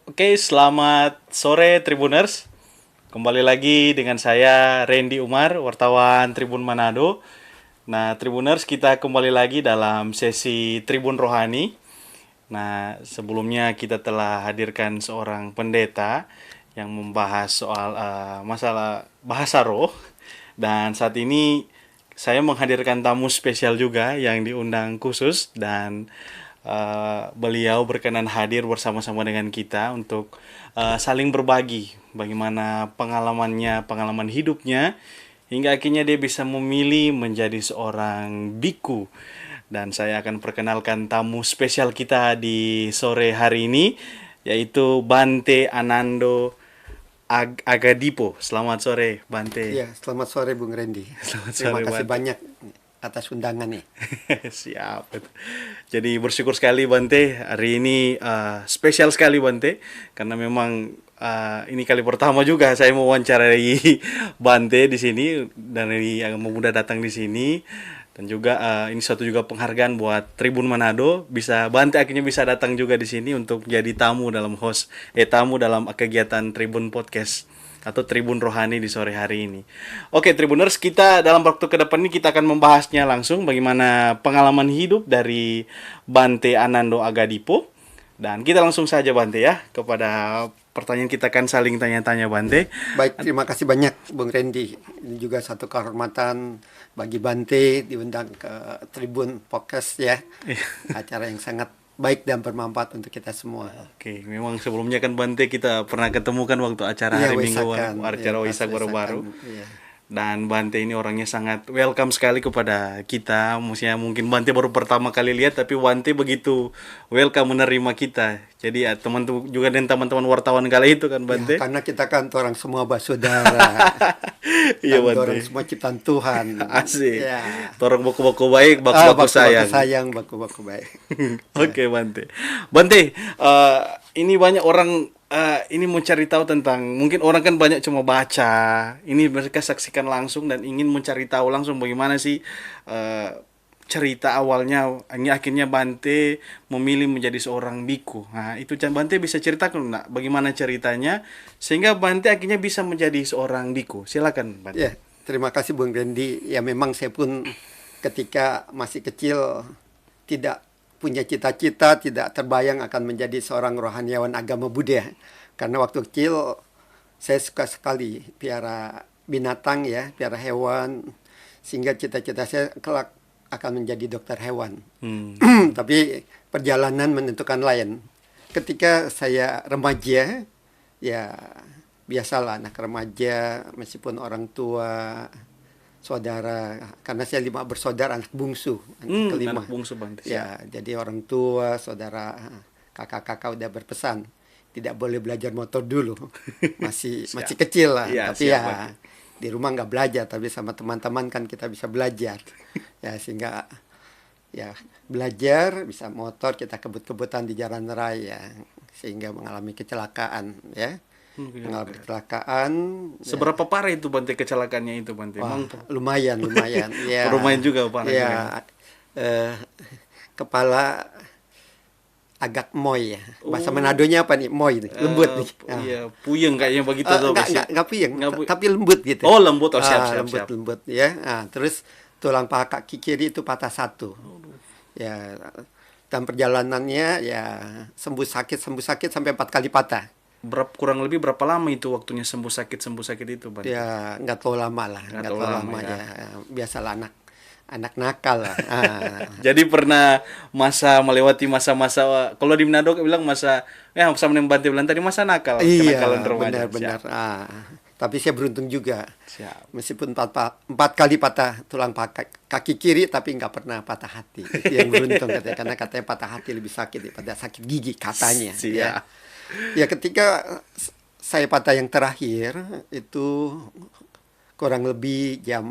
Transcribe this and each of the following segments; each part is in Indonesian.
Oke, selamat sore Tribuners. Kembali lagi dengan saya Randy Umar, wartawan Tribun Manado. Nah, Tribuners, kita kembali lagi dalam sesi Tribun Rohani. Nah, sebelumnya kita telah hadirkan seorang pendeta yang membahas soal masalah bahasa roh. Dan saat ini saya menghadirkan tamu spesial juga yang diundang khusus dan beliau berkenan hadir bersama-sama dengan kita untuk saling berbagi bagaimana pengalaman hidupnya hingga akhirnya dia bisa memilih menjadi seorang biku. Dan saya akan perkenalkan tamu spesial kita di sore hari ini, yaitu Bante Anando Agadipo. Selamat sore, Bante. Ya, selamat sore Bung Randy. Selamat Terima sore, kasih Bante. banyak atas undangan nih. Siap. Jadi bersyukur sekali Bante. Hari ini spesial sekali Bante, karena memang ini kali pertama juga saya mewawancarai Bante di sini dan dari yang muda datang di sini. Dan juga ini suatu juga penghargaan buat Tribun Manado, bisa Bante akhirnya bisa datang juga di sini untuk jadi tamu dalam tamu dalam kegiatan Tribun Podcast atau Tribun Rohani di sore hari ini. Oke, Tribuners, kita dalam waktu ke depan ini kita akan membahasnya langsung bagaimana pengalaman hidup dari Bante Anando Agadipo. Dan kita langsung saja Bante ya kepada pertanyaan, kita akan saling tanya-tanya Bante. Baik, terima kasih banyak Bung Randy. Ini juga satu kehormatan bagi Bante diundang ke Tribun Podcast ya. Acara yang sangat baik dan bermanfaat untuk kita semua. Oke, memang sebelumnya kan Bante kita pernah ketemu kan waktu acara Iya, hari Minggu, Waisakan. acara Iya, pas Waisak baru-baru. Waisakan. Iya. Dan Bante ini orangnya sangat welcome sekali kepada kita. Maksudnya mungkin Bante baru pertama kali lihat, tapi Bante begitu welcome menerima kita. Jadi ya teman-teman juga dan teman-teman wartawan kali itu kan Ya, Bante. karena kita kan orang semua bersaudara. Iya Dan Bante. orang semua ciptaan Tuhan. Asik. Ya. Torong baku-baku baik, baku-baku Baku-baku sayang. sayang, baku-baku baik. Oke Bante. Bante, ini banyak orang ini mau cari tahu tentang, mungkin orang kan banyak cuma baca, ini mereka saksikan langsung dan ingin mencari tahu langsung bagaimana sih cerita awalnya, ini akhirnya Bante memilih menjadi seorang biku. Nah itu Bante bisa ceritakan nggak bagaimana ceritanya sehingga Bante akhirnya bisa menjadi seorang biku. Silakan Bante. Ya, terima kasih Bung Randy. Ya memang saya pun ketika masih kecil tidak punya cita-cita, tidak terbayang akan menjadi seorang rohaniawan agama Buddha. Karena waktu kecil saya suka sekali piara binatang ya, piara hewan. Sehingga cita-cita saya kelak akan menjadi dokter hewan. Tapi perjalanan menentukan lain. Ketika saya remaja, ya biasalah anak remaja, meskipun orang tua, saudara, karena saya 5 bersaudara, anak bungsu, anak kelima. Anak bungsu Bante. Ya, jadi orang tua, saudara, kakak-kakak udah berpesan tidak boleh belajar motor dulu, masih kecil lah. Iya, Tapi siap, ya Bante. di rumah nggak belajar, tapi sama teman-teman kan kita bisa belajar. Ya sehingga ya belajar bisa motor, kita kebut-kebutan di jalan raya sehingga mengalami kecelakaan ya. Mengalami kecelakaan. Seberapa parah itu Bante kecelakaannya itu Bante? Wah, Emang lumayan. Ya, lumayan juga parah ya, juga. kepala agak moy ya. Bahasa Oh. Manadonya apa nih? Moy nih, lembut nih. Iya, puyeng kayaknya begitu tuh. Enggak puyeng, Nggak tapi lembut gitu. Oh, lembut. Oh, siap. Lembut ya. Terus tulang paha kaki kiri itu patah satu. Ya, dan perjalanannya ya sembuh sakit sampai 4 kali patah. Kurang lebih berapa lama itu waktunya sembuh sakit itu, Bante? Ya nggak terlalu lama lah, Nggak nggak terlalu terlalu lama, lama ya. ya. Biasalah anak nakal lah. Jadi pernah melewati masa-masa, kalau di Manado bilang masa, sama yang Bante bilang tadi, masa nakal, Iya, kenakalan remaja. benar-benar. Siap. Tapi saya beruntung juga. Siap. Meskipun 4 kali patah tulang kaki kiri, tapi nggak pernah patah hati. Itu yang beruntung katanya, karena katanya patah hati lebih sakit daripada sakit gigi katanya. Siap. Ya ketika saya patah yang terakhir itu kurang lebih jam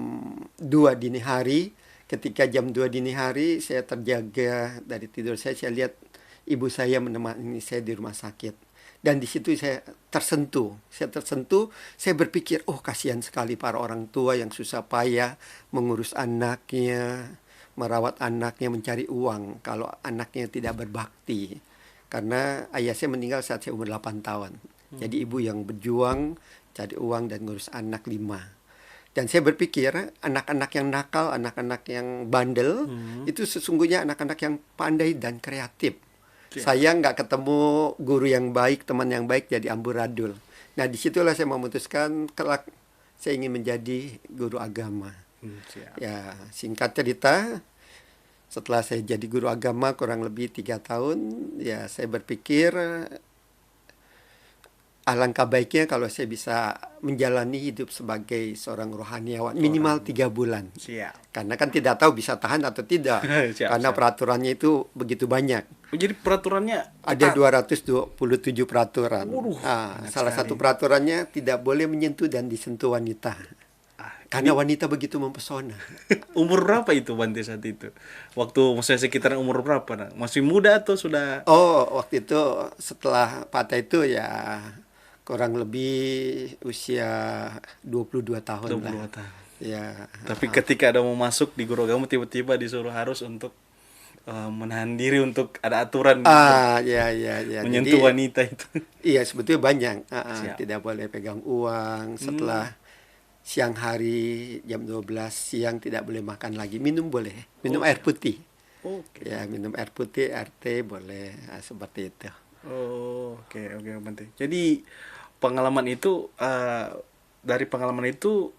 2 dini hari. Ketika jam 2 dini hari saya terjaga dari tidur saya lihat ibu saya menemani saya di rumah sakit. Dan di situ saya tersentuh, saya berpikir, oh kasihan sekali para orang tua yang susah payah mengurus anaknya, merawat anaknya, mencari uang kalau anaknya tidak berbakti. Karena ayah saya meninggal saat saya umur 8 tahun. Jadi ibu yang berjuang cari uang dan ngurus anak 5. Dan saya berpikir anak-anak yang nakal, anak-anak yang bandel itu sesungguhnya anak-anak yang pandai dan kreatif. Saya nggak ketemu guru yang baik, teman yang baik, jadi amburadul. Nah, disitulah saya memutuskan kelak saya ingin menjadi guru agama. Siap. Ya, singkat cerita, setelah saya jadi guru agama kurang lebih 3 tahun, ya saya berpikir alangkah baiknya kalau saya bisa menjalani hidup sebagai seorang rohaniawan minimal 3 bulan. Siap. Karena kan tidak tahu bisa tahan atau tidak. Siap, Karena siap. peraturannya itu begitu banyak. Oh, jadi peraturannya Ada ketat. 227 peraturan. Waduh, banyak Salah sekali. satu peraturannya tidak boleh menyentuh dan disentuh wanita. Ah, Karena wanita begitu mempesona. umur berapa itu Bante saat itu? Waktu maksudnya sekitaran umur berapa? Nah? Masih muda atau sudah Oh, waktu itu setelah patah itu ya kurang lebih usia 22 tahun 22 lah. tahun? Ya. Tapi ketika ada mau masuk di guru agama tiba-tiba disuruh harus untuk menahan diri untuk ada aturan Ya. menyentuh Jadi wanita itu. iya sebetulnya banyak. Siap. Tidak boleh pegang uang setelah siang hari jam 12 siang tidak boleh makan lagi. Minum boleh. Minum air putih. Oke. Ya, minum air putih, air teh boleh. Seperti itu. Oh, oke Bante. Jadi pengalaman itu dari pengalaman itu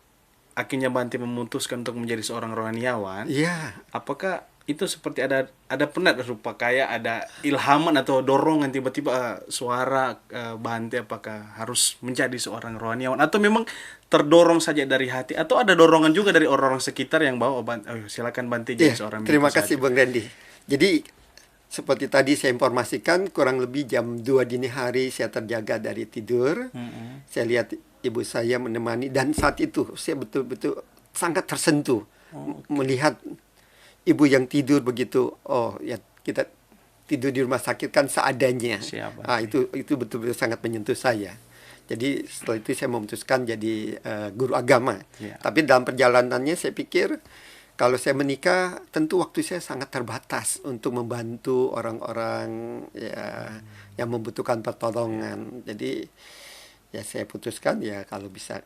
akhirnya Bante memutuskan untuk menjadi seorang rohaniawan. Iya. Apakah itu seperti ada pernah rupa kayak ada ilhaman atau dorongan tiba-tiba suara Bante apakah harus menjadi seorang rohaniawan atau memang terdorong saja dari hati atau ada dorongan juga dari orang-orang sekitar yang bawa silakan Bante jadi Iya, seorang terima mengikut kasih saja. Bang Randy. Jadi seperti tadi saya informasikan kurang lebih jam 2 dini hari saya terjaga dari tidur. Saya lihat ibu saya menemani dan saat itu saya betul-betul sangat tersentuh melihat ibu yang tidur begitu. Oh, ya kita tidur di rumah sakit kan seadanya. Siap, Itu betul-betul sangat menyentuh saya. Jadi setelah itu saya memutuskan jadi guru agama. Ya. Tapi dalam perjalanannya saya pikir kalau saya menikah tentu waktu saya sangat terbatas untuk membantu orang-orang ya yang membutuhkan pertolongan. Jadi ya saya putuskan ya kalau bisa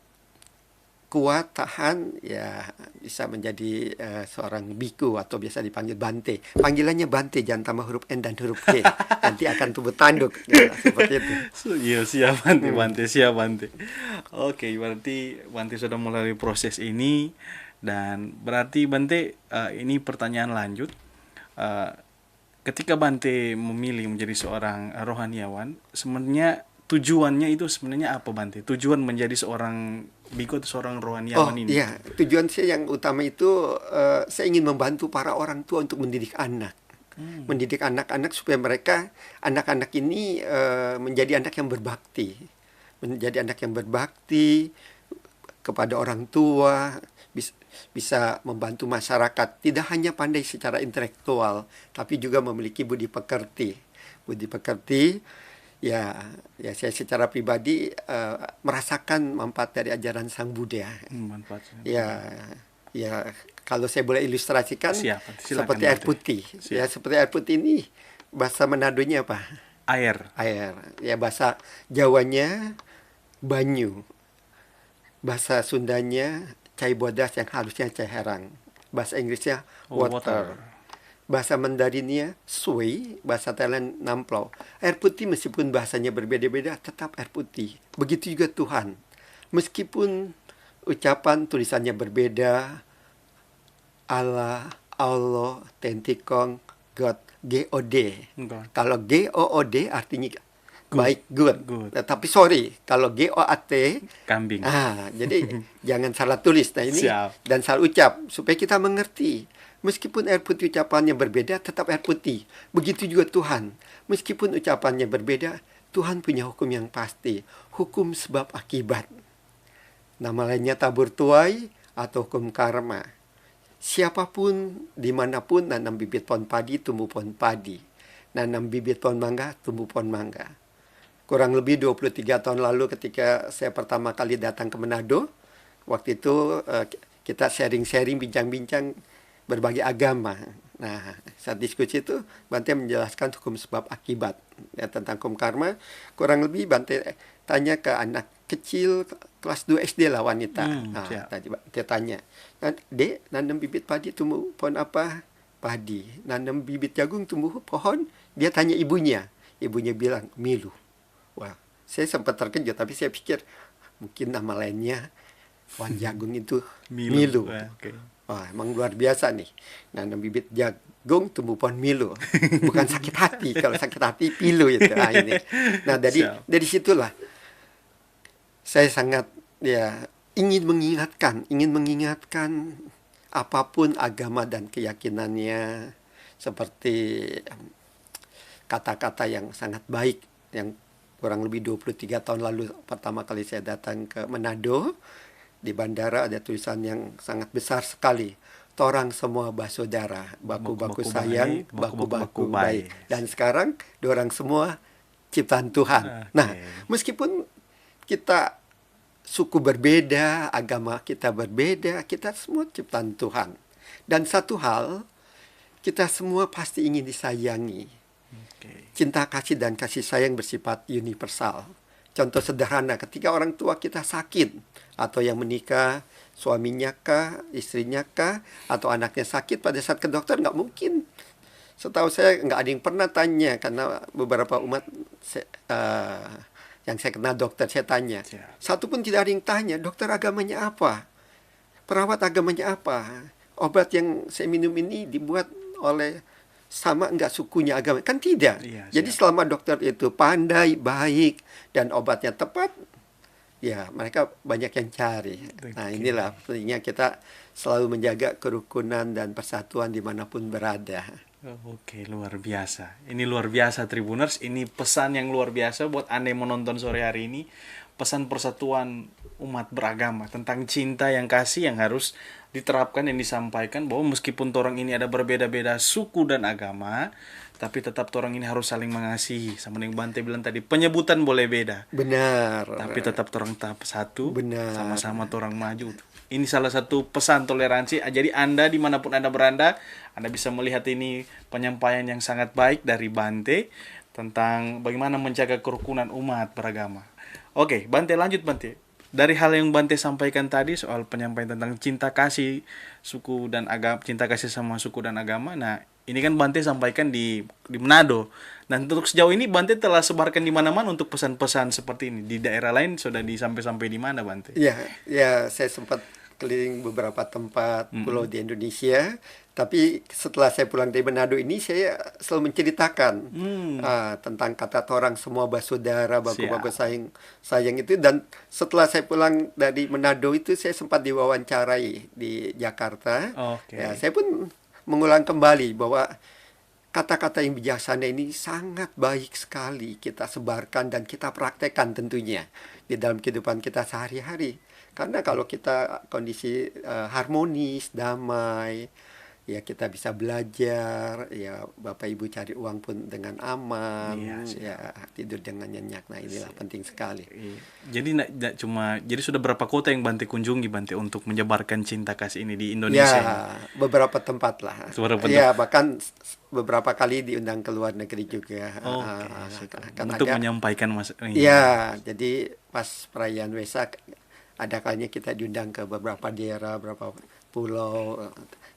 kuat tahan ya bisa menjadi seorang biku atau biasa dipanggil Bante. Panggilannya Bante jangan tambah huruf N dan huruf K. Nanti akan tubuh tanduk ya, seperti itu. Iya siap Bante, siap Bante. Oke, berarti Bante sudah melalui proses ini dan berarti Bante ini pertanyaan lanjut. Ketika Bante memilih menjadi seorang rohaniawan, sebenarnya tujuannya itu sebenarnya apa Bante? Tujuan menjadi seorang biku atau seorang rohaniawan ini? Iya, tujuan saya yang utama itu saya ingin membantu para orang tua untuk mendidik anak. Mendidik anak-anak supaya mereka anak-anak ini menjadi anak yang berbakti. Menjadi anak yang berbakti kepada orang tua, bisa membantu masyarakat, tidak hanya pandai secara intelektual, tapi juga memiliki budi pekerti. Budi pekerti, ya saya secara pribadi merasakan manfaat dari ajaran Sang Buddha. Manfaatnya. Ya kalau saya boleh ilustrasikan, Silakan, seperti air Bante. putih. Siap. Ya seperti air putih ini bahasa Manadonya apa? Air. Air. Ya bahasa Jawanya banyu. Bahasa Sundanya cai bodas yang harusnya cai herang. Bahasa Inggrisnya water. Bahasa Mandarinnya sui, bahasa Thailand namplau. Air putih meskipun bahasanya berbeda-beda tetap air putih. Begitu juga Tuhan. Meskipun ucapan tulisannya berbeda, Allah, Tentikong, God, G-O-D. God. Kalau G-O-O-D artinya baik, good. Good. Tapi sorry, kalau G-O-A-T, Kambing. jadi jangan salah tulis. Nah ini Siap. dan salah ucap supaya kita mengerti. Meskipun air putih ucapannya berbeda, tetap air putih. Begitu juga Tuhan. Meskipun ucapannya berbeda, Tuhan punya hukum yang pasti. Hukum sebab akibat. Nama lainnya tabur tuai atau hukum karma. Siapapun, dimanapun nanam bibit pohon padi, tumbuh pohon padi. Nanam bibit pohon mangga, tumbuh pohon mangga. Kurang lebih 23 tahun lalu ketika saya pertama kali datang ke Manado, waktu itu kita sharing-sharing, bincang-bincang berbagai agama. Nah, saat diskusi itu Bante menjelaskan hukum sebab akibat ya, tentang hukum karma. Kurang lebih Bante tanya ke anak kecil kelas 2 SD lah, wanita. Nah, Siap. tadi Bante tanya, Dek, nanam bibit padi tumbuh pohon apa? Padi. Nanam bibit jagung tumbuh pohon? Dia tanya ibunya. Ibunya bilang milu. Wah, saya sempat terkejut, tapi saya pikir mungkin nama lainnya pohon jagung itu milu. Oke. Wah, emang luar biasa nih. Nanam bibit jagung tumbuh pohon milu. Bukan sakit hati. Kalau sakit hati pilu itu. Nah, ini. Nah, Siap. dari situlah saya sangat ya ingin mengingatkan apapun agama dan keyakinannya, seperti kata-kata yang sangat baik yang kurang lebih 23 tahun lalu pertama kali saya datang ke Manado. Di bandara ada tulisan yang sangat besar sekali. Torang semua basodara, baku-baku sayang, baku-baku baik. Dan sekarang dorang semua ciptaan Tuhan. Nah, Oke. meskipun kita suku berbeda, agama kita berbeda, kita semua ciptaan Tuhan. Dan satu hal, kita semua pasti ingin disayangi. Oke. Cinta kasih dan kasih sayang bersifat universal. Contoh sederhana, ketika orang tua kita sakit, atau yang menikah, suaminya kah, istrinya kah, atau anaknya sakit, pada saat ke dokter nggak mungkin. Setahu saya nggak ada yang pernah tanya, karena beberapa umat yang saya kenal dokter, saya tanya. Siap. Satu pun tidak ada yang tanya, dokter agamanya apa? Perawat agamanya apa? Obat yang saya minum ini dibuat oleh sama enggak sukunya agama? Kan tidak. Iya, Jadi siap. selama dokter itu pandai, baik, dan obatnya tepat, ya mereka banyak yang cari. Nah, Oke. inilah pentingnya kita selalu menjaga kerukunan dan persatuan dimanapun berada. Oke, luar biasa. Ini luar biasa Tribuners. Ini pesan yang luar biasa buat Anda yang menonton sore hari ini. Pesan persatuan umat beragama tentang cinta yang kasih yang harus diterapkan, yang disampaikan bahwa meskipun orang ini ada berbeda-beda suku dan agama, tapi tetap orang ini harus saling mengasihi. Sama yang Bante bilang tadi, penyebutan boleh beda, Benar. tapi tetap orang tahap satu, Benar. sama-sama orang maju. Ini salah satu pesan toleransi. Jadi Anda dimanapun Anda berada, Anda bisa melihat ini penyampaian yang sangat baik dari Bante tentang bagaimana menjaga kerukunan umat beragama. Oke, Bante lanjut Bante. Dari hal yang Bante sampaikan tadi soal penyampaian tentang cinta kasih suku dan agama, cinta kasih sama suku dan agama. Nah, ini kan Bante sampaikan di Manado. Dan untuk sejauh ini Bante telah sebarkan di mana-mana untuk pesan-pesan seperti ini. Di daerah lain sudah disampai-sampai di mana Bante? Ya, ya saya sempat keliling beberapa tempat pulau di Indonesia. Tapi setelah saya pulang dari Manado ini, saya selalu menceritakan tentang kata orang semua basudara, baku-baku sayang itu. Dan setelah saya pulang dari Manado itu, saya sempat diwawancarai di Jakarta. Oke. Ya, saya pun mengulang kembali bahwa kata-kata yang bijaksana ini sangat baik sekali kita sebarkan dan kita praktekkan tentunya di dalam kehidupan kita sehari-hari. Karena kalau kita kondisi harmonis, damai, ya kita bisa belajar, ya Bapak Ibu cari uang pun dengan aman, Iya, ya tidur dengan nyenyak. Nah, inilah penting sekali. Jadi nggak cuma, jadi sudah berapa kota yang Bante kunjungi Bante untuk menyebarkan cinta kasih ini di Indonesia? Ya, beberapa tempat lah. Beberapa Ya, bahkan beberapa kali diundang ke luar negeri juga. Oke, Kan untuk ada. menyampaikan Ya, jadi pas perayaan Wesak ada kalinya kita diundang ke beberapa daerah, beberapa pulau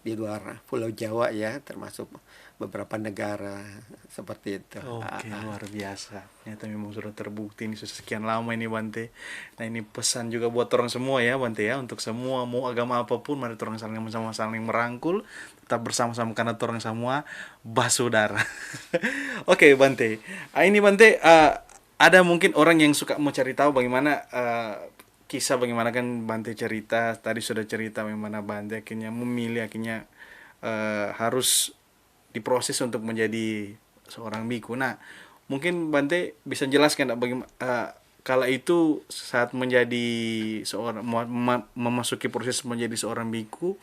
di luar Pulau Jawa ya, termasuk beberapa negara seperti itu. Oke, luar biasa. Ternyata memang sudah terbukti ini sudah sekian lama ini Bante. Nah, ini pesan juga buat orang semua ya Bante ya, untuk semua mau agama apapun, mari orang sama-sama saling merangkul, tetap bersama-sama karena orang semua basudara. Oke Bante. Ini Bante, ada mungkin orang yang suka mau cari tahu bagaimana kisah, bagaimana kan Bante cerita tadi, sudah cerita bagaimana Bante akhirnya memilih, akhirnya harus diproses untuk menjadi seorang biku. Nah, mungkin Bante bisa jelaskan bagaimana kala itu saat menjadi seorang memasuki proses menjadi seorang biku,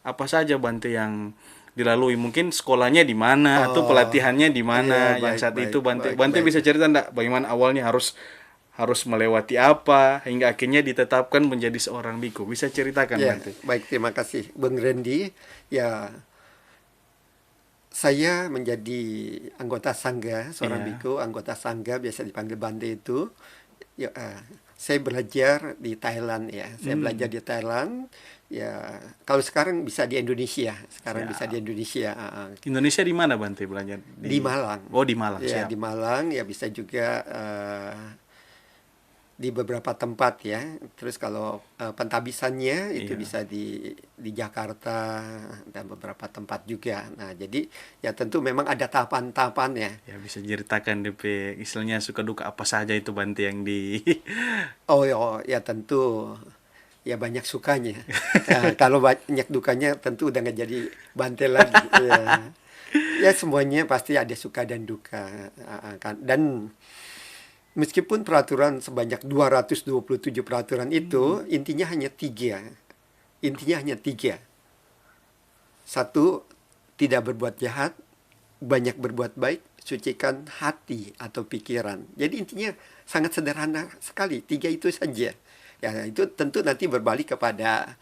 apa saja Bante yang dilalui? Mungkin sekolahnya di mana atau pelatihannya di mana Iya, yang baik, saat baik, itu Bante baik. bisa cerita enggak bagaimana awalnya harus melewati apa hingga akhirnya ditetapkan menjadi seorang biku? Bisa ceritakan Ya, Bante? baik, terima kasih Bung Randy. Ya, Saya menjadi anggota sangga, seorang Iya. biku, anggota sangga biasa dipanggil Bante itu. Ya, saya belajar di Thailand ya. Saya belajar Hmm, di Thailand. Ya, kalau sekarang bisa di Indonesia. Sekarang bisa di siap. Indonesia. Indonesia di mana Bante belajar Di di? Malang. Oh, di Malang, Ya, siap. di Malang ya bisa juga di beberapa tempat ya. Terus kalau pentabisannya itu Iya. bisa di Jakarta dan beberapa tempat juga. Nah, jadi ya tentu memang ada tahapan-tahapannya. Ya bisa ceritakan DP istilahnya suka duka apa saja itu Bante yang di Oh ya, ya tentu ya banyak sukanya. Ya, kalau banyak dukanya tentu udah nggak jadi Bante lagi. Ya, ya semuanya pasti ada suka dan duka. Kan. Dan meskipun peraturan sebanyak 227 peraturan itu, intinya hanya tiga. Intinya hanya tiga. Satu, tidak berbuat jahat, banyak berbuat baik, sucikan hati atau pikiran. Jadi intinya sangat sederhana sekali, tiga itu saja. Ya, itu tentu nanti berbalik kepada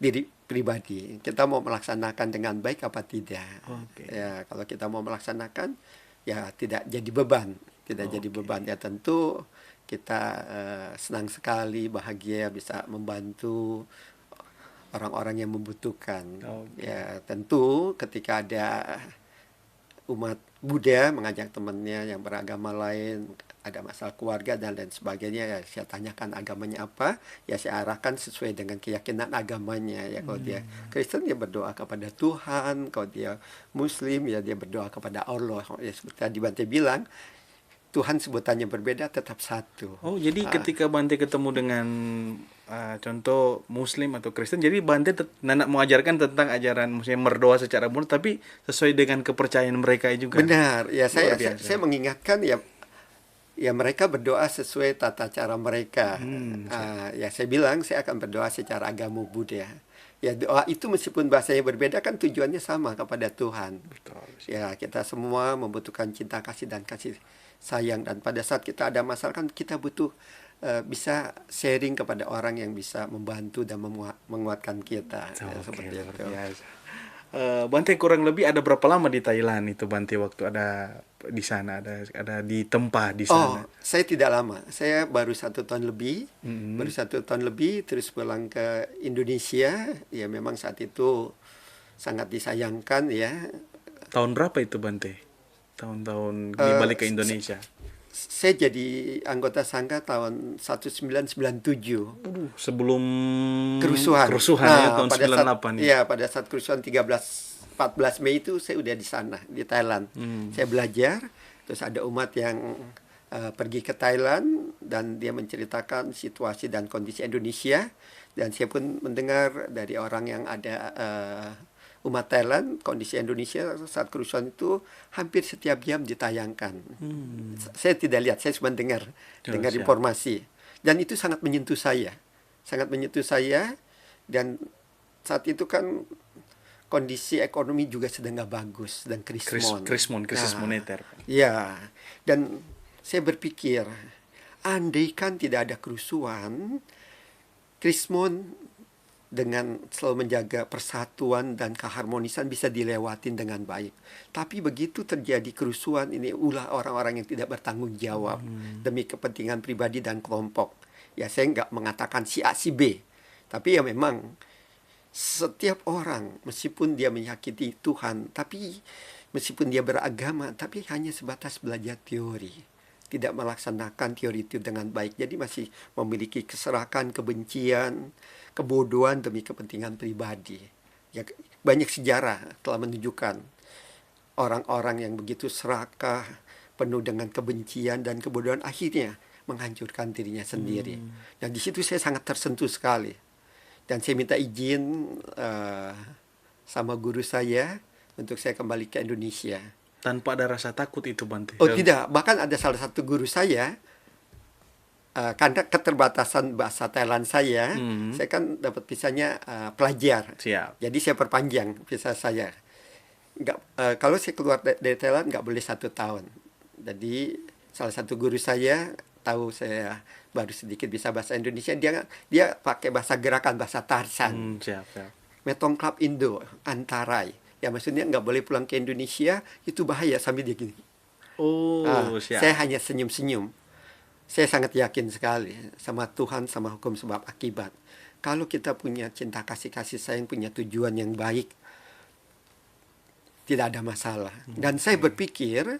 diri pribadi. Kita mau melaksanakan dengan baik apa tidak. Oke. Ya, kalau kita mau melaksanakan, ya tidak jadi beban. Tidak jadi beban. Oke. Ya tentu kita senang sekali, bahagia bisa membantu orang-orang yang membutuhkan. Oke. Ya tentu ketika ada umat Buddha mengajak temannya yang beragama lain, ada masalah keluarga dan lain sebagainya, ya saya tanyakan agamanya apa, ya saya arahkan sesuai dengan keyakinan agamanya. Ya kalau dia Kristen ya berdoa kepada Tuhan, kalau dia Muslim ya dia berdoa kepada Allah. Ya seperti tadi Bante bilang, Tuhan sebutannya berbeda tetap satu. Oh, jadi Ah, ketika Bante ketemu dengan contoh Muslim atau Kristen, jadi Bante nak mengajarkan tentang ajaran maksudnya berdoa secara murni, tapi sesuai dengan kepercayaan mereka juga. benar, ya Luar saya biasa. mengingatkan ya, ya mereka berdoa sesuai tata cara mereka. Siap. Ya saya bilang saya akan berdoa secara agama Buddha. Ya doa itu meskipun bahasanya berbeda kan tujuannya sama kepada Tuhan. Betul, siap. Ya kita semua membutuhkan cinta kasih dan kasih sayang, dan pada saat kita ada masalah kan kita butuh bisa sharing kepada orang yang bisa membantu dan menguatkan kita. Ya, Oke, seperti luar itu. biasa. Bante kurang lebih ada berapa lama di Thailand itu Bante waktu ada di sana, ada di tempat di sana. Oh, saya tidak lama. Saya baru 1 tahun lebih. Baru Mm-mm. 1 tahun lebih, terus pulang ke Indonesia. Ya memang saat itu sangat disayangkan ya. Tahun berapa itu Bante? Tahun-tahun ini Eh, balik ke Indonesia. saya jadi anggota Sangga tahun 1997. Sebelum Kerusuhan. kerusuhan ya Nah, tahun 98 ya. pada saat kerusuhan 14 Mei itu saya udah di sana, di Thailand. Hmm. Saya belajar, terus ada umat yang pergi ke Thailand dan dia menceritakan situasi dan kondisi Indonesia, dan saya pun mendengar dari orang yang ada umat Thailand kondisi Indonesia saat kerusuhan itu hampir setiap jam ditayangkan. Saya tidak lihat, saya cuma dengar Oh, dengar siap. informasi, dan itu sangat menyentuh saya, sangat menyentuh saya. Dan saat itu kan kondisi ekonomi juga sedang nggak bagus dan krismon. Krisis Nah, moneter. ya, dan saya berpikir, andaikan tidak ada kerusuhan, krismon dengan selalu menjaga persatuan dan keharmonisan bisa dilewatin dengan baik. Tapi begitu terjadi kerusuhan, ini ulah orang-orang yang tidak bertanggung jawab demi kepentingan pribadi dan kelompok. Ya saya nggak mengatakan si A si B, tapi ya memang setiap orang meskipun dia menyakiti Tuhan, tapi meskipun dia beragama, tapi hanya sebatas belajar teori, tidak melaksanakan teori itu dengan baik, jadi masih memiliki keserakan, kebencian, kebodohan demi kepentingan pribadi. Ya, banyak sejarah telah menunjukkan orang-orang yang begitu serakah, penuh dengan kebencian dan kebodohan, akhirnya menghancurkan dirinya sendiri. Dan di situ saya sangat tersentuh sekali. Dan saya minta izin sama guru saya untuk saya kembali ke Indonesia. Tanpa ada rasa takut itu Bante. Oh tidak, bahkan ada salah satu guru saya, karena keterbatasan bahasa Thailand saya kan dapat visanya pelajar. Siap. Jadi saya perpanjang visa saya. Nggak, kalau saya keluar dari Thailand nggak boleh 1 tahun. Jadi salah satu guru saya tahu saya baru sedikit bisa bahasa Indonesia, dia pakai bahasa gerakan, bahasa Tarsan. Siap, siap. Metong Club Indo, Antarai. Ya maksudnya nggak boleh pulang ke Indonesia, itu bahaya, sambil dia gini. Oh, Saya siap. hanya senyum-senyum. Saya sangat yakin sekali sama Tuhan, sama hukum sebab akibat. Kalau kita punya cinta kasih sayang, punya tujuan yang baik, tidak ada masalah. Dan saya berpikir,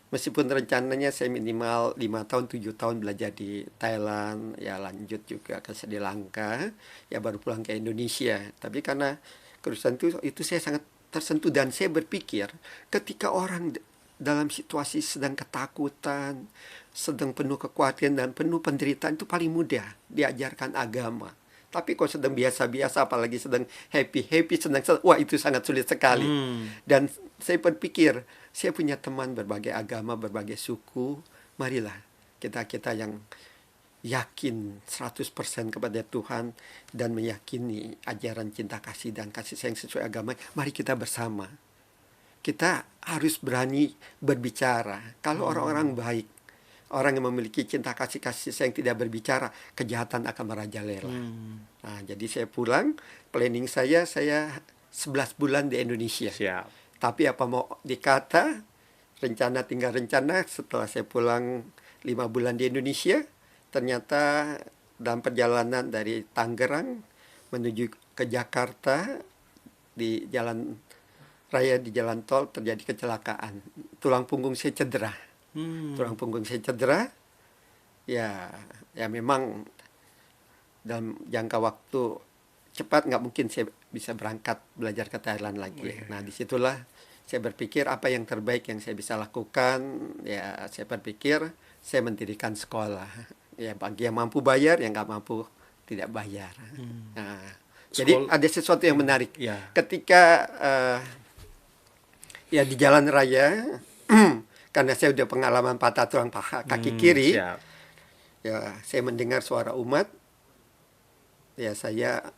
meskipun rencananya saya minimal 5 tahun, 7 tahun belajar di Thailand, ya lanjut juga ke Sri Lanka, ya baru pulang ke Indonesia. Tapi karena kerusuhan itu saya sangat tersentuh, dan saya berpikir ketika orang dalam situasi sedang ketakutan, sedang penuh kekhawatiran dan penuh penderitaan, itu paling mudah diajarkan agama. Tapi kalau sedang biasa-biasa, apalagi sedang happy-happy, wah itu sangat sulit sekali. Hmm. Dan saya berpikir, saya punya teman berbagai agama, berbagai suku. Marilah kita yang yakin 100% kepada Tuhan dan meyakini ajaran cinta kasih dan kasih sayang sesuai agama. Mari kita bersama. Kita harus berani berbicara. Kalau orang-orang baik, orang yang memiliki cinta kasih sayang tidak berbicara, kejahatan akan merajalela. Nah, jadi saya pulang, planning saya 11 bulan di Indonesia. Siap. Tapi apa mau dikata, rencana tinggal rencana. Setelah saya pulang 5 bulan di Indonesia, ternyata dalam perjalanan dari Tangerang menuju ke Jakarta, di jalan raya, di jalan tol terjadi kecelakaan. Tulang punggung saya cedera. Tulang punggung saya cedera. Ya memang dalam jangka waktu cepat nggak mungkin saya bisa berangkat belajar ke Thailand lagi. Nah, disitulah saya berpikir apa yang terbaik yang saya bisa lakukan. Ya, saya berpikir saya mendirikan sekolah. Ya, bagi yang mampu bayar, yang nggak mampu tidak bayar. Nah, jadi ada sesuatu yang menarik. Ya. Ketika ya di jalan raya, karena saya udah pengalaman patah tulang paha kaki kiri, Siap. ya saya mendengar suara umat. Ya saya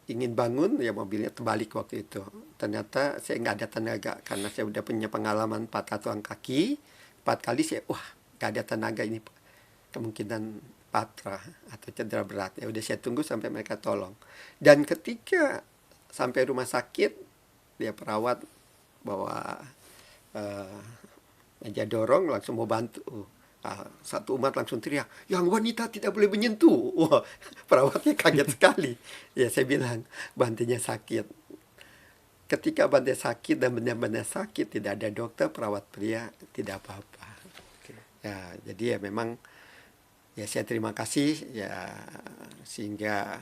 ingin bangun, ya mobilnya terbalik waktu itu. Ternyata saya nggak ada tenaga karena saya udah punya pengalaman patah tulang kaki 4 kali. Saya nggak ada tenaga, ini kemungkinan patra atau cedera berat. Ya udah saya tunggu sampai mereka tolong. Dan ketika sampai rumah sakit, dia perawat bawa meja dorong, langsung mau bantu. Satu umat langsung teriak, yang wanita tidak boleh menyentuh. Wah, perawatnya kaget sekali. Ya saya bilang, bantinya sakit. Ketika bantai sakit dan benar-benar sakit, tidak ada dokter, perawat pria tidak apa-apa. Ya, jadi ya memang ya saya terima kasih ya, sehingga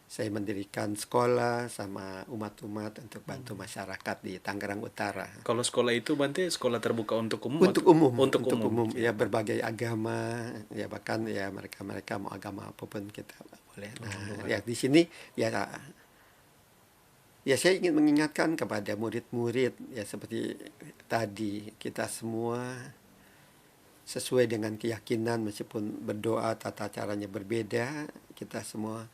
saya mendirikan sekolah sama umat-umat untuk bantu masyarakat di Tangerang Utara. Kalau sekolah itu berarti sekolah terbuka untuk umum? Untuk umum, Untuk umum. ya berbagai agama, ya bahkan ya mereka mau agama apapun kita boleh. Nah, ya di sini ya saya ingin mengingatkan kepada murid-murid, ya seperti tadi, kita semua sesuai dengan keyakinan, meskipun berdoa tata caranya berbeda, kita semua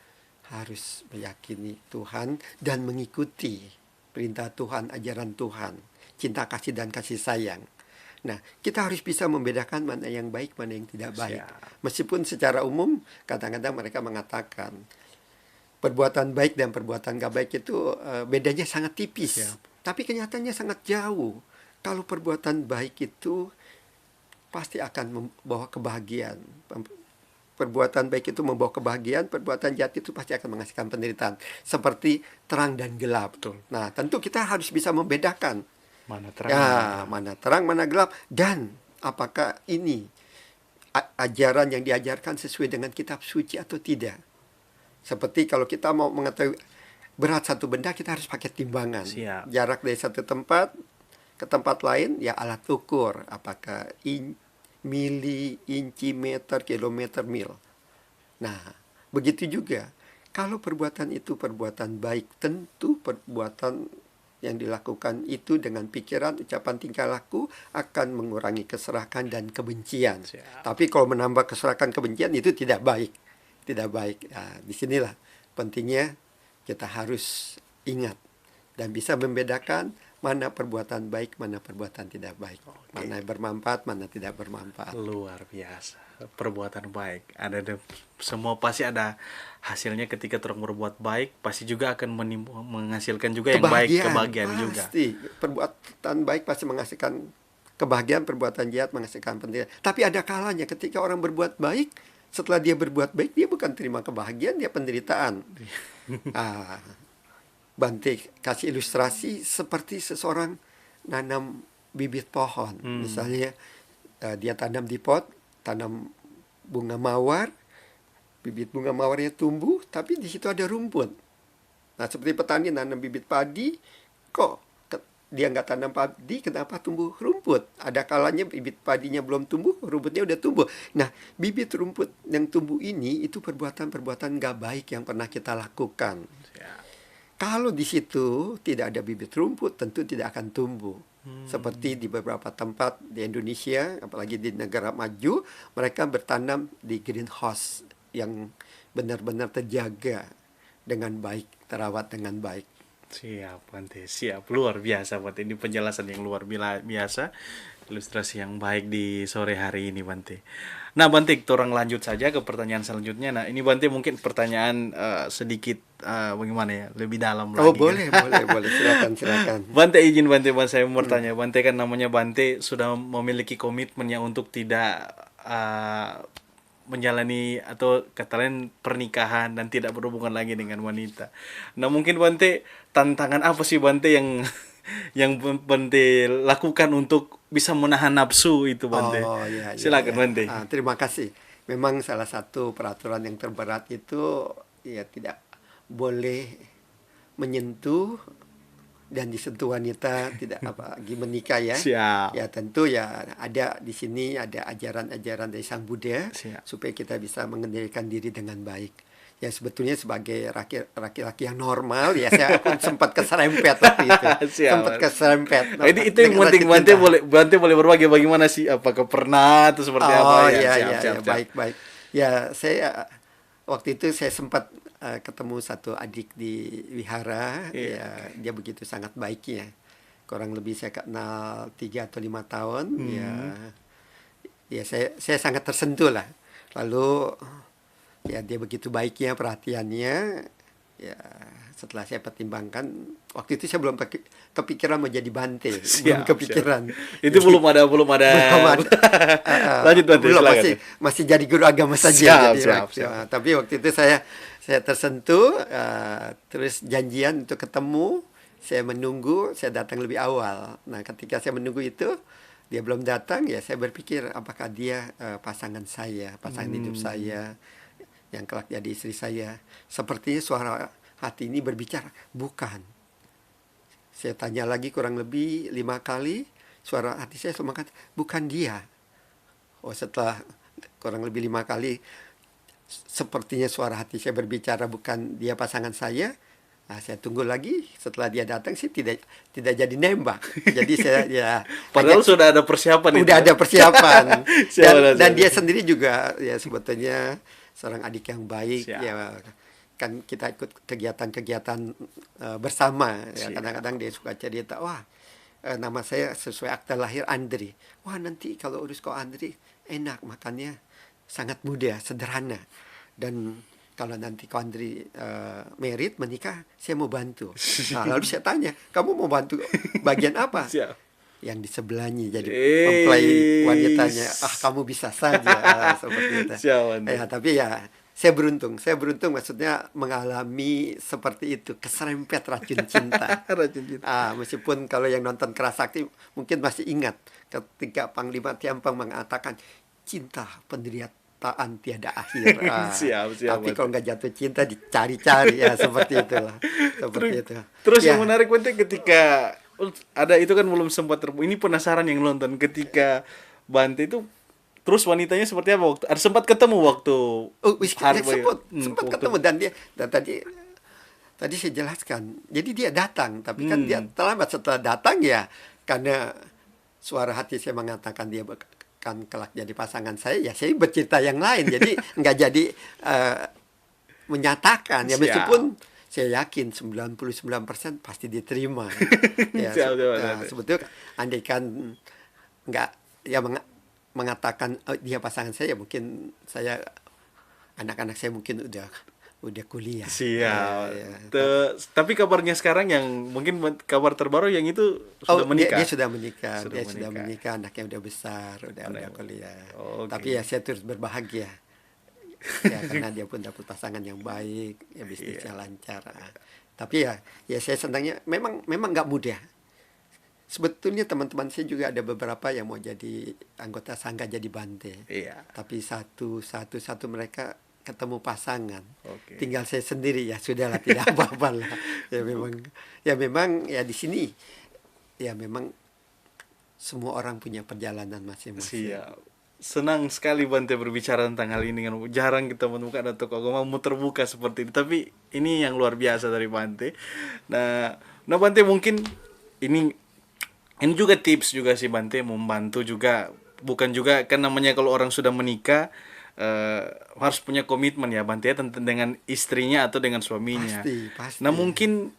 harus meyakini Tuhan dan mengikuti perintah Tuhan, ajaran Tuhan, cinta kasih dan kasih sayang. Nah, kita harus bisa membedakan mana yang baik, mana yang tidak baik. Meskipun secara umum kadang-kadang mereka mengatakan perbuatan baik dan perbuatan gak baik itu bedanya sangat tipis. Tapi kenyataannya sangat jauh. Kalau perbuatan baik itu pasti akan membawa kebahagiaan. Perbuatan baik itu membawa kebahagiaan, perbuatan jahat itu pasti akan menghasilkan penderitaan. Seperti terang dan gelap. Betul. Nah, tentu kita harus bisa membedakan. Mana terang, mana terang, mana gelap. Dan apakah ini ajaran yang diajarkan sesuai dengan kitab suci atau tidak. Seperti kalau kita mau mengetahui berat satu benda, kita harus pakai timbangan. Siap. Jarak dari satu tempat ke tempat lain, ya alat ukur. Apakah mili, inci, meter, kilometer, mil. Nah, begitu juga. Kalau perbuatan itu perbuatan baik, tentu perbuatan yang dilakukan itu dengan pikiran, ucapan, tingkah laku akan mengurangi keserakahan dan kebencian. Tapi kalau menambah keserakahan, kebencian, itu tidak baik. Tidak baik. Nah, disinilah pentingnya kita harus ingat dan bisa membedakan mana perbuatan baik, mana perbuatan tidak baik. Mana yang bermanfaat, mana tidak bermanfaat. Luar biasa. Perbuatan baik. Semua pasti ada hasilnya ketika orang berbuat baik, pasti juga akan menghasilkan juga yang baik, kebahagiaan juga. Pasti. Perbuatan baik pasti menghasilkan kebahagiaan, perbuatan jahat menghasilkan penderitaan. Tapi ada kalanya ketika orang berbuat baik, setelah dia berbuat baik, dia bukan terima kebahagiaan, dia penderitaan. Bante kasih ilustrasi seperti seseorang nanam bibit pohon. Misalnya dia tanam di pot, tanam bunga mawar, bibit bunga mawarnya tumbuh, tapi di situ ada rumput. Nah, seperti petani nanam bibit padi, kok dia nggak tanam padi, kenapa tumbuh rumput? Ada kalanya bibit padinya belum tumbuh, rumputnya udah tumbuh. Nah, bibit rumput yang tumbuh ini itu perbuatan-perbuatan nggak baik yang pernah kita lakukan. Kalau di situ tidak ada bibit rumput, tentu tidak akan tumbuh. Seperti di beberapa tempat di Indonesia, apalagi di negara maju, mereka bertanam di greenhouse yang benar-benar terjaga dengan baik, terawat dengan baik. Siap, Bante. Siap. Luar biasa, Bante. Ini penjelasan yang luar biasa. Ilustrasi yang baik di sore hari ini, Bante. Nah, Bante, orang lanjut saja ke pertanyaan selanjutnya. Nah, ini Bante mungkin pertanyaan sedikit bagaimana ya, lebih dalam lagi. Oh, boleh. Silakan. Bante izin saya mau bertanya. Bante kan namanya Bante sudah memiliki komitmennya untuk tidak menjalani atau kata lain pernikahan dan tidak berhubungan lagi dengan wanita. Nah, mungkin Bante, tantangan apa sih Bante yang Bante lakukan untuk bisa menahan nafsu itu, Bante? Oh, iya. Silakan, Bante. Terima kasih. Memang salah satu peraturan yang terberat itu ya tidak boleh menyentuh dan disentuh wanita, tidak apalagi menikah ya. Siap. Ya tentu ya ada di sini ada ajaran-ajaran dari Sang Buddha. Siap. Supaya kita bisa mengendalikan diri dengan baik. Ya sebetulnya sebagai laki-laki yang normal ya saya pun sempat keserempet waktu itu. Sempat keserempet. Nah, itu yang penting Bante boleh berbagi bagaimana sih, apakah pernah atau seperti apa ya? Siap. Baik. Ya saya waktu itu saya sempat ketemu satu adik di wihara. Ya dia begitu sangat baiknya. Kurang lebih saya kenal 3 atau 5 tahun. Ya saya sangat tersentuh lah. Lalu ya dia begitu baiknya, perhatiannya. Ya setelah saya pertimbangkan, waktu itu saya belum kepikiran mau jadi Bante. Belum kepikiran. Itu belum ada. Lanjut, Bante. Belum, masih jadi guru agama saja. Siap. Tapi waktu itu saya tersentuh, terus janjian untuk ketemu. Saya menunggu, saya datang lebih awal. Nah, ketika saya menunggu itu, dia belum datang, ya saya berpikir apakah dia pasangan hidup saya, yang kelak jadi istri saya. Sepertinya suara hati ini berbicara, bukan. Saya tanya lagi kurang lebih 5 kali, suara hati saya selalu mengatakan, bukan dia. Oh, setelah kurang lebih 5 kali, sepertinya suara hati saya berbicara bukan dia pasangan saya. Nah, saya tunggu lagi. Setelah dia datang sih tidak jadi nembak. Jadi saya padahal sudah ada persiapan. Udah ada persiapan. dan dia sendiri juga ya sebetulnya seorang adik yang baik. Siap. Ya kan kita ikut kegiatan-kegiatan bersama. Ya, kadang-kadang dia suka cerita, wah nama saya sesuai akta lahir Andri. Wah nanti kalau urus kau Andri enak makannya, sangat mudah, sederhana. Dan kalau nanti kau Andri merit, menikah, saya mau bantu. Nah, lalu saya tanya, kamu mau bantu bagian apa? Siap. Yang di sebelahnya jadi mempelai wanitanya. Kamu bisa saja. Seperti itu. Siap, ya, tapi ya saya beruntung maksudnya mengalami seperti itu, keserempet racun cinta. Meskipun kalau yang nonton Keras Sakti mungkin masih ingat ketika Panglima Tiampang mengatakan cinta penderitaan tiada akhir. Siap, tapi kalau nggak jatuh cinta dicari-cari ya seperti itulah. Terus yang menarik penting ketika ada itu kan belum sempat ini penasaran yang nonton ketika Bante itu. Terus wanitanya seperti apa waktu? Ada sempat ketemu waktu sempat ketemu dan tadi saya jelaskan. Jadi dia datang, tapi kan dia terlambat. Setelah datang ya karena suara hati saya mengatakan dia kan kelak jadi pasangan saya, ya saya bercerita yang lain. Jadi nggak jadi menyatakan ya, meskipun saya yakin 99% pasti diterima. Ya, Siap, siap, siap. sebetulnya andaikan nggak ya mengatakan "Oh, dia pasangan saya, mungkin saya anak-anak saya mungkin udah kuliah. Siap. Ya. Tapi kabarnya sekarang yang mungkin kabar terbaru yang itu Oh, sudah menikah. dia sudah menikah. Sudah Dia sudah menikah. menikah, anaknya udah besar, udah kuliah. Oke. Tapi ya saya terus berbahagia. Ya karena dia pun dapat pasangan yang baik, ya bisnisnya lancar. Tapi ya saya senangnya memang nggak mudah. Sebetulnya teman-teman saya juga ada beberapa yang mau jadi anggota sangga jadi bante. Iya. Tapi satu mereka ketemu pasangan. Oke. Tinggal saya sendiri, ya sudahlah, tidak apa-apa lah. Ya memang ya di sini ya memang semua orang punya perjalanan masing-masing. Siap. Senang sekali Bante berbicara tentang hal ini kan. Jarang kita menemukan ada tokoh agama mau terbuka seperti ini. Tapi ini yang luar biasa dari Bante. Nah Bante mungkin ini juga tips juga sih Bante, membantu juga, bukan juga kan namanya kalau orang sudah menikah harus punya komitmen ya Bante ya, dengan istrinya atau dengan suaminya. Pasti. Nah mungkin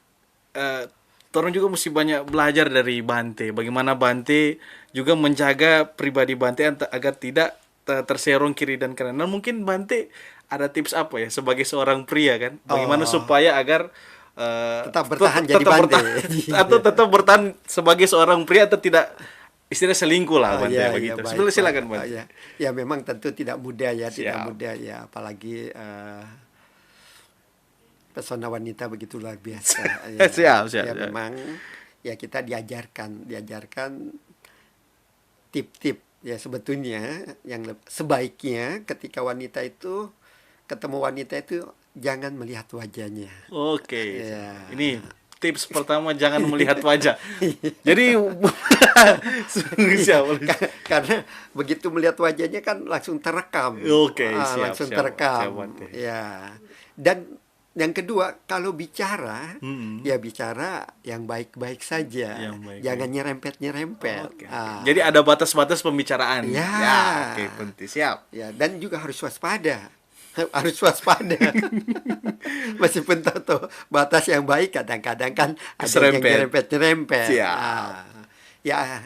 orang juga mesti banyak belajar dari Bante, bagaimana Bante juga menjaga pribadi Bante agar tidak terserong kiri dan kanan. Nah mungkin Bante ada tips apa ya sebagai seorang pria kan, bagaimana supaya agar tetap bertahan jadi Bante. Atau tetap bertahan sebagai seorang pria atau tidak istilahnya selingkuh lah Bante begitu. Baik, Silakan Bante. Ya memang tentu tidak mudah ya, tidak Siap. mudah ya, apalagi pesona wanita begitu luar biasa. Siap. Memang ya kita diajarkan tip-tip ya, sebetulnya yang sebaiknya ketika wanita itu ketemu wanita itu jangan melihat wajahnya. Oke. Ya. Ini tips pertama, jangan melihat wajah. Jadi siap. Karena begitu melihat wajahnya kan langsung terekam. Oke, siap, langsung siap, terekam. siap, Bante. Ya. Dan yang kedua, kalau bicara, ya bicara yang baik-baik saja. Yang baik-baik. Jangan nyerempet-nyerempet. Oke. Jadi ada batas-batas pembicaraan. Ya. Oke, penting. Siap. Ya, dan juga harus waspada. Harus waspada. Meskipun tahu batas yang baik, kadang-kadang kan ada yang nyerempet-nyerempet. Siap. Ya,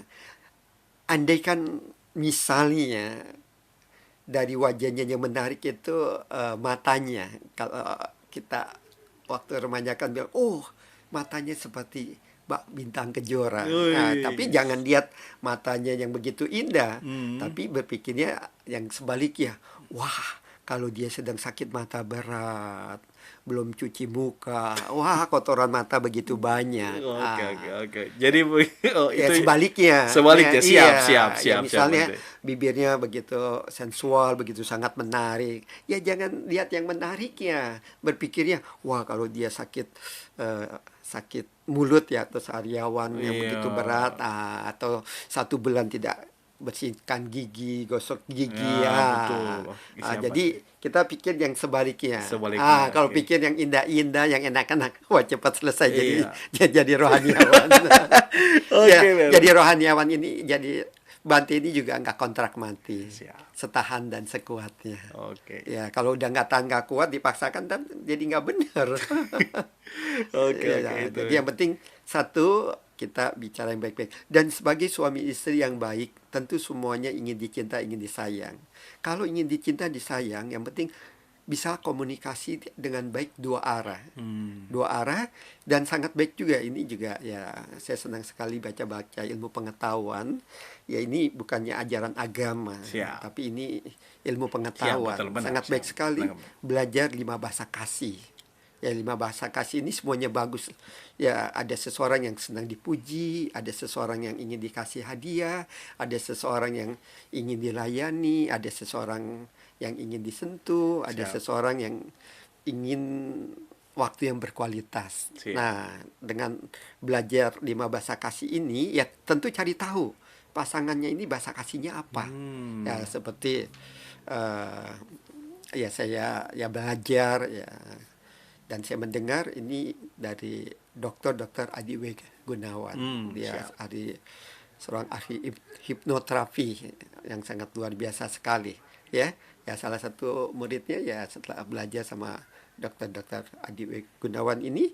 andaikan misalnya dari wajahnya yang menarik itu matanya. Kalau kita waktu remaja kan bilang, oh matanya seperti bintang kejora. Tapi jangan lihat matanya yang begitu indah, tapi berpikirnya yang sebaliknya. Wah, kalau dia sedang sakit mata berat, belum cuci muka, wah kotoran mata begitu banyak. Oke. Jadi Ya itu sebaliknya. Siap. Ya, misalnya Bante. bibirnya begitu sensual, begitu sangat menarik. Ya jangan lihat yang menariknya. Berpikirnya, wah kalau dia sakit mulut ya, atau sariawan yang begitu berat, atau 1 bulan tidak bersihkan gigi, gosok gigi betul. Jadi kita pikir yang sebaliknya. Kalau oke. pikir yang indah-indah, yang enak-enak, wah cepat selesai jadi rohaniawan. Jadi rohaniawan ini, jadi Bante ini juga nggak kontrak mati. Setahan dan sekuatnya. Oke. Ya kalau udah nggak tahan, nggak kuat, dipaksakan dan jadi nggak benar. Jadi yang penting satu, kita bicara yang baik-baik. Dan sebagai suami istri yang baik, tentu semuanya ingin dicinta, ingin disayang. Kalau ingin dicinta, disayang, yang penting bisa komunikasi dengan baik dua arah. Dua arah, dan sangat baik juga. Ini juga ya, saya senang sekali baca-baca ilmu pengetahuan. Ya ini bukannya ajaran agama, tapi ini ilmu pengetahuan. Sangat baik sekali belajar 5 bahasa kasih. Ya 5 bahasa kasih ini semuanya bagus. Ya ada seseorang yang senang dipuji, ada seseorang yang ingin dikasih hadiah, ada seseorang yang ingin dilayani, ada seseorang yang ingin disentuh, ada seseorang yang ingin waktu yang berkualitas. Nah, dengan belajar 5 bahasa kasih ini, ya tentu cari tahu pasangannya ini bahasa kasihnya apa. Ya seperti ya saya ya belajar ya. Dan saya mendengar ini dari Dr. Adi W. Gunawan. Dia seorang ahli hipnoterapi yang sangat luar biasa sekali. Ya salah satu muridnya ya setelah belajar sama Dokter Adi W. Gunawan ini,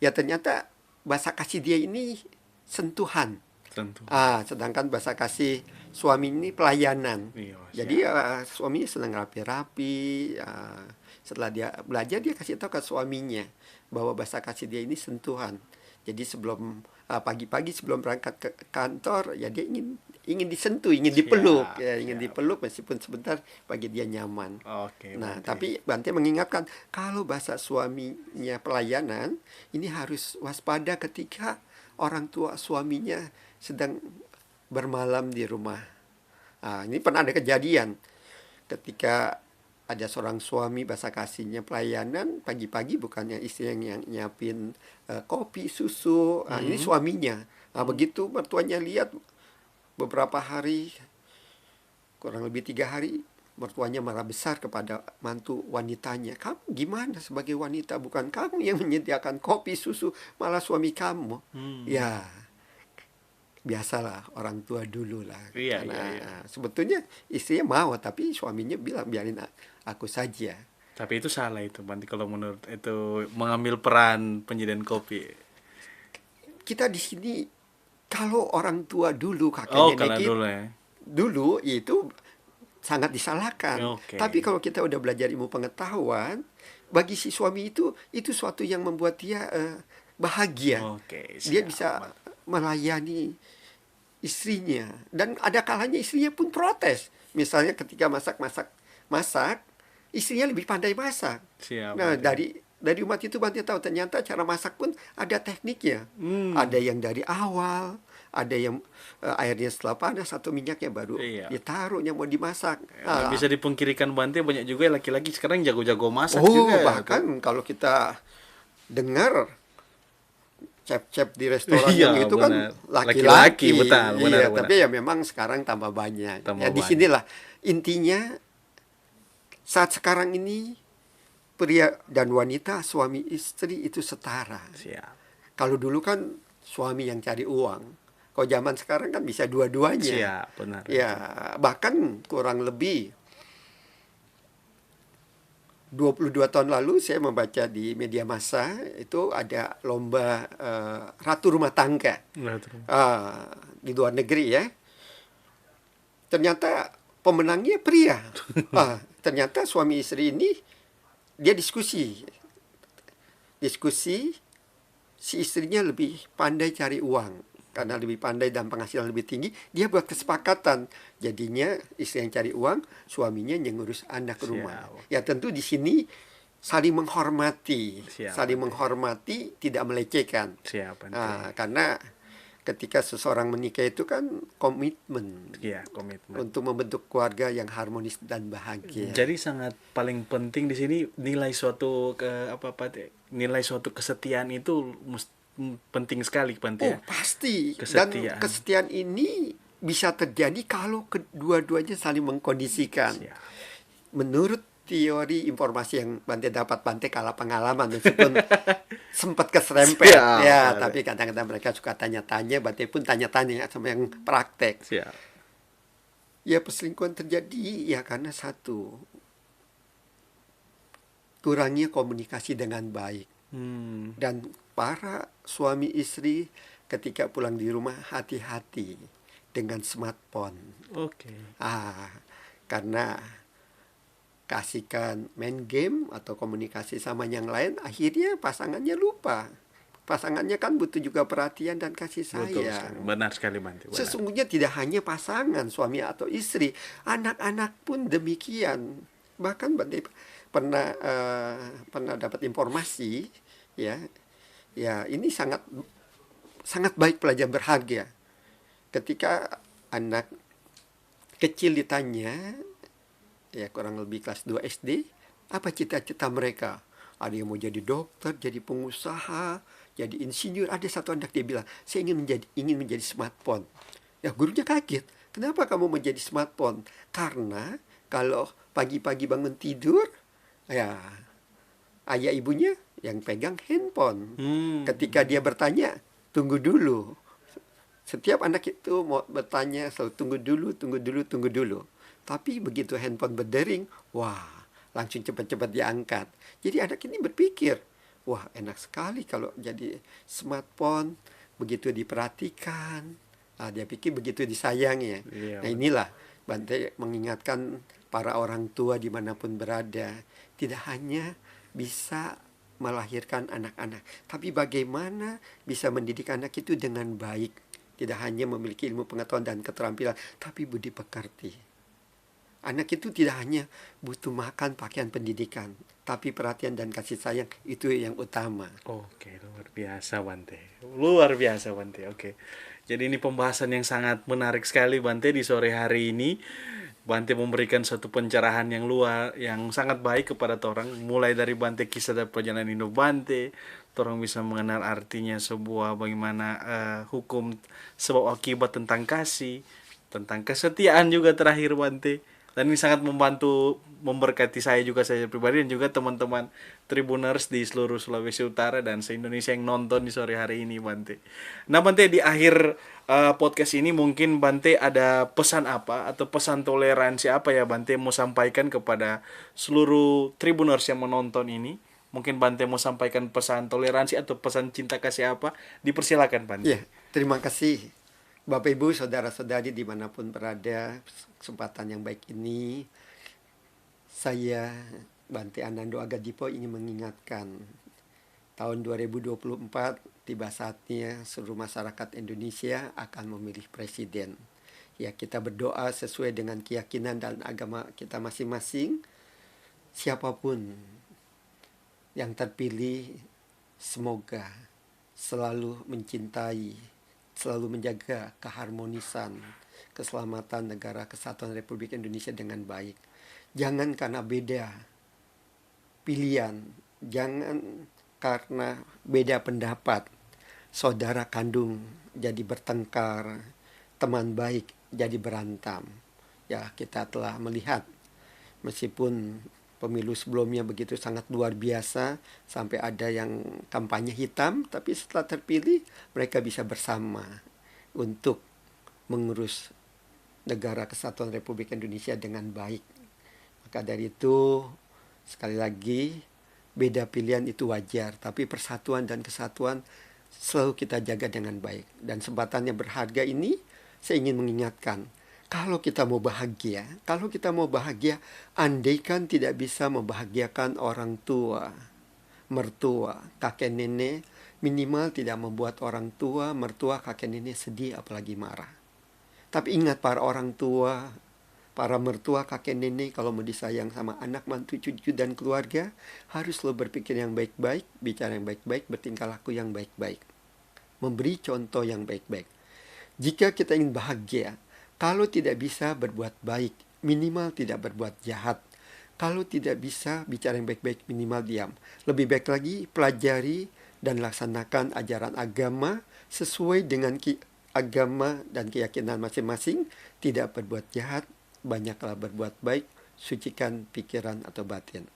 ya ternyata bahasa kasih dia ini sentuhan. Tentu. Sedangkan bahasa kasih suami ini pelayanan. Iya, Jadi siap. suaminya senang rapi-rapi. Setelah dia belajar, dia kasih tahu ke suaminya bahwa bahasa kasih dia ini sentuhan. Jadi sebelum pagi-pagi sebelum berangkat ke kantor, ya dia ingin disentuh, ingin dipeluk, Siap, ya ingin siap. dipeluk meskipun sebentar bagi dia nyaman. Oke, Nah, Bante. tapi Bante mengingatkan kalau bahasa suaminya pelayanan ini harus waspada ketika orang tua suaminya sedang bermalam di rumah. Ini pernah ada kejadian ketika ada seorang suami bahasa kasihnya pelayanan, pagi-pagi bukannya istri yang nyiapin kopi, susu, ini suaminya. Begitu mertuanya lihat beberapa hari, kurang lebih 3 hari, mertuanya marah besar kepada mantu wanitanya. Kamu gimana sebagai wanita? Bukan kamu yang menyediakan kopi, susu, malah suami kamu. Ya, biasalah orang tua dulu lah. Iya, Karena iya, iya. sebetulnya istrinya mau, tapi suaminya bilang biarin aku saja. Tapi itu salah itu, Bante, kalau menurut itu mengambil peran penyediaan kopi. Kita di sini kalau orang tua dulu, kakek Oh, nenek kalau kita dulu ya. dulu itu sangat disalahkan. Oke. Tapi kalau kita udah belajar ilmu pengetahuan, bagi si suami itu suatu yang membuat dia bahagia. Oke, Dia siap. bisa melayani istrinya, dan ada kalanya istrinya pun protes. Misalnya ketika masak, istrinya lebih pandai masak. Siap, Nah, Bante. dari umat itu Bante tahu ternyata cara masak pun ada tekniknya. Hmm. Ada yang dari awal, ada yang airnya setelah panas atau minyaknya baru Iya. ditaruhnya mau dimasak. Nggak bisa dipungkirikan, Bante, banyak juga laki-laki sekarang jago-jago masak Oh, juga. bahkan kalau kita dengar chef-chef di restoran Iya, yang itu benar. kan Laki-laki, laki-laki. betul, benar, Iya, benar. tapi ya memang sekarang tambah banyak. Tambah Ya di banyak. sinilah intinya saat sekarang ini pria dan wanita, suami istri itu setara. Siap. Kalau dulu kan suami yang cari uang. Kalau zaman sekarang kan bisa dua-duanya. Siap, benar. Ya, bahkan kurang lebih 22 tahun lalu saya membaca di media massa itu ada lomba ratu rumah tangga Nah, terus. di luar negeri ya. Ternyata pemenangnya pria. Ternyata suami istri ini dia diskusi si istrinya lebih pandai cari uang. Karena lebih pandai dan penghasilan lebih tinggi, dia buat kesepakatan. Jadinya istri yang cari uang, suaminya yang ngurus anak rumah. Siap. Ya tentu di sini saling menghormati. Siap, Saling Bante. menghormati, tidak melecehkan. Siap, Bante. Karena ketika seseorang menikah itu kan komitmen Iya, komitmen. untuk membentuk keluarga yang harmonis dan bahagia. Jadi sangat paling penting di sini nilai suatu nilai suatu kesetiaan itu penting sekali, Bante. Oh, Ya. pasti. Kesetiaan. Dan kesetiaan ini bisa terjadi kalau kedua-duanya saling mengkondisikan. Siap. Menurut teori informasi yang Bante dapat, Bante kalah pengalaman meskipun sempat keserempet. Siap, Ya, Bante. tapi kadang-kadang mereka suka tanya-tanya, Bante pun tanya-tanya sama yang praktek. Siap. Ya, perselingkuhan terjadi ya karena satu, kurangnya komunikasi dengan baik. Dan para suami istri ketika pulang di rumah hati-hati dengan smartphone. Oke. Karena kasihkan main game atau komunikasi sama yang lain, akhirnya pasangannya lupa. Pasangannya kan butuh juga perhatian dan kasih Betul sayang. sekali. Benar sekali, Bante. Benar. Sesungguhnya tidak hanya pasangan, suami atau istri, anak-anak pun demikian. Bahkan Bante pernah dapat informasi, ya ini sangat baik, pelajaran berharga. Ketika anak kecil ditanya, ya kurang lebih kelas 2 SD, apa cita-cita mereka? Ada yang mau jadi dokter, jadi pengusaha, jadi insinyur. Ada satu anak dia bilang, saya ingin menjadi smartphone. Ya gurunya kaget. Kenapa kamu menjadi smartphone? Karena kalau pagi-pagi bangun tidur, ya ayah ibunya yang pegang handphone. Ketika dia bertanya, tunggu dulu. Setiap anak itu mau bertanya selalu tunggu dulu. Tapi begitu handphone berdering, wah, langsung cepat-cepat diangkat. Jadi anak ini berpikir, wah enak sekali kalau jadi smartphone, begitu diperhatikan, dia pikir begitu disayangi ya. Iya, Nah inilah Bante mengingatkan para orang tua dimanapun berada, tidak hanya bisa melahirkan anak-anak, tapi bagaimana bisa mendidik anak itu dengan baik. Tidak hanya memiliki ilmu pengetahuan dan keterampilan, tapi budi pekerti. Anak itu tidak hanya butuh makan, pakaian, pendidikan, tapi perhatian dan kasih sayang itu yang utama. Oke, luar biasa Bante. Luar biasa Bante. Oke. Jadi ini pembahasan yang sangat menarik sekali Bante di sore hari ini. Bante memberikan satu pencerahan yang sangat baik kepada orang, mulai dari Bante kisah dan perjalanan hidup Bante, orang bisa mengenal artinya sebuah bagaimana hukum sebab akibat tentang kasih, tentang kesetiaan juga terakhir Bante. Dan ini sangat membantu memberkati saya juga, saya pribadi, dan juga teman-teman Tribuners di seluruh Sulawesi Utara dan se-Indonesia yang nonton di sore hari ini Bante. Nah Bante, di akhir podcast ini mungkin Bante ada pesan apa atau pesan toleransi apa ya Bante mau sampaikan kepada seluruh Tribuners yang menonton ini? Mungkin Bante mau sampaikan pesan toleransi atau pesan cinta kasih apa? Dipersilakan Bante. Ya, terima kasih Bapak Ibu, saudara-saudari dimanapun berada. Kesempatan yang baik ini, saya Bante Anando Agadipo ingin mengingatkan tahun 2024 tiba saatnya seluruh masyarakat Indonesia akan memilih presiden. Ya, kita berdoa sesuai dengan keyakinan dan agama kita masing-masing. Siapapun yang terpilih, semoga selalu mencintai, selalu menjaga keharmonisan, keselamatan negara kesatuan Republik Indonesia dengan baik. Jangan karena beda pilihan, jangan karena beda pendapat, saudara kandung jadi bertengkar, teman baik jadi berantam. Ya, kita telah melihat meskipun pemilu sebelumnya begitu sangat luar biasa, sampai ada yang kampanye hitam, tapi setelah terpilih mereka bisa bersama untuk mengurus negara kesatuan Republik Indonesia dengan baik. Maka dari itu, sekali lagi, beda pilihan itu wajar, tapi persatuan dan kesatuan selalu kita jaga dengan baik. Dan kesempatan yang berharga ini, saya ingin mengingatkan, kalau kita mau bahagia, andaikan tidak bisa membahagiakan orang tua, mertua, kakek nenek, minimal tidak membuat orang tua, mertua, kakek nenek sedih apalagi marah. Tapi ingat para orang tua, para mertua, kakek nenek, kalau mau disayang sama anak, mantu, cucu, dan keluarga, harus lo berpikir yang baik-baik, bicara yang baik-baik, bertingkah laku yang baik-baik. Memberi contoh yang baik-baik. Jika kita ingin bahagia, kalau tidak bisa berbuat baik, minimal tidak berbuat jahat. Kalau tidak bisa bicara yang baik-baik, minimal diam. Lebih baik lagi, pelajari dan laksanakan ajaran agama sesuai dengan agama dan keyakinan masing-masing. Tidak berbuat jahat, banyaklah berbuat baik, sucikan pikiran atau batin.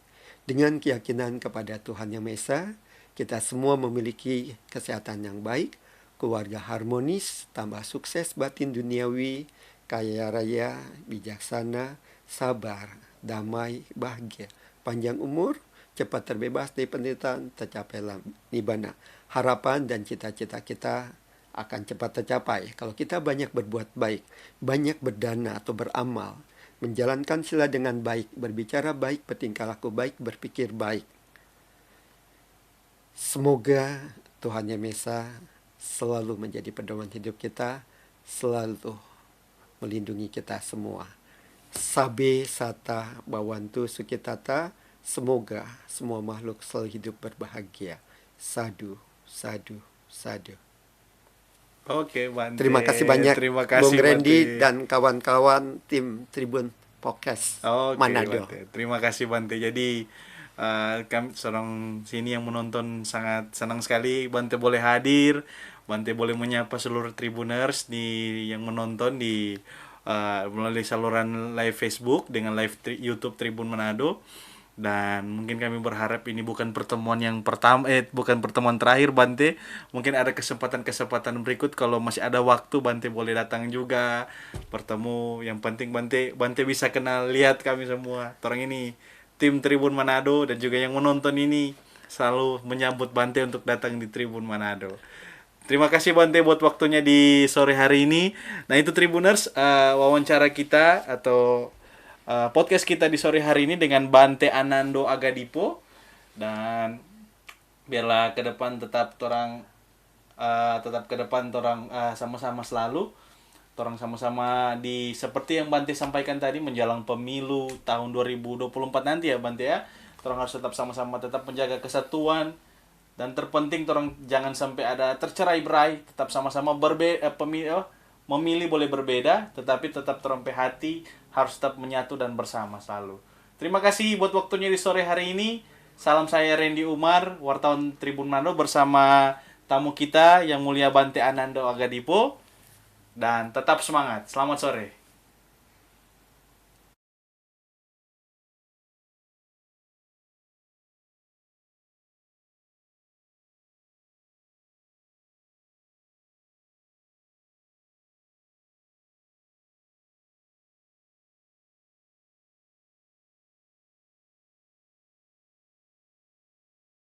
Dengan keyakinan kepada Tuhan Yang Maha Esa, kita semua memiliki kesehatan yang baik, keluarga harmonis, tambah sukses batin duniawi, kaya raya, bijaksana, sabar, damai, bahagia, panjang umur, cepat terbebas dari penderitaan, tercapailah nibbana. Harapan dan cita-cita kita akan cepat tercapai kalau kita banyak berbuat baik, banyak berdana atau beramal, menjalankan sila dengan baik, berbicara baik, bertingkah laku baik, berpikir baik. Semoga Tuhan Yang Maha Esa selalu menjadi pedoman hidup kita, selalu melindungi kita semua. Sabe sata bawantu sukitata, semoga semua makhluk selalu hidup berbahagia. Sadu, sadu, sadu. Oke, Bante. Terima kasih banyak, Terima kasih, Bung Randy Bante. dan kawan-kawan tim Tribun Podcast Oke, Manado. Bante. Terima kasih Bante. Jadi kami seorang sini yang menonton sangat senang sekali Bante boleh hadir. Bante boleh menyapa seluruh Tribuners yang menonton di melalui saluran live Facebook dengan live YouTube Tribun Manado. Dan mungkin kami berharap ini bukan pertemuan yang bukan pertemuan terakhir Bante. Mungkin ada kesempatan-kesempatan berikut, kalau masih ada waktu Bante boleh datang juga bertemu. Yang penting Bante bisa kenal, lihat kami semua. Orang ini tim Tribun Manado dan juga yang menonton ini selalu menyambut Bante untuk datang di Tribun Manado. Terima kasih Bante buat waktunya di sore hari ini. Nah itu Tribuners, wawancara kita atau podcast kita di sore hari ini dengan Bante Anando Agadipo. Dan biarlah ke depan tetap torang sama-sama selalu torang sama-sama di seperti yang Bante sampaikan tadi menjelang pemilu tahun 2024 nanti ya Bante ya. Torang harus tetap sama-sama tetap menjaga kesatuan. Dan terpenting orang jangan sampai ada tercerai-berai, tetap sama-sama memilih boleh berbeda, tetapi tetap terompe hati, harus tetap menyatu dan bersama selalu. Terima kasih buat waktunya di sore hari ini. Salam saya Randy Umar, wartawan Tribun Manado bersama tamu kita yang mulia Bante Anando Agadipo. Dan tetap semangat. Selamat sore.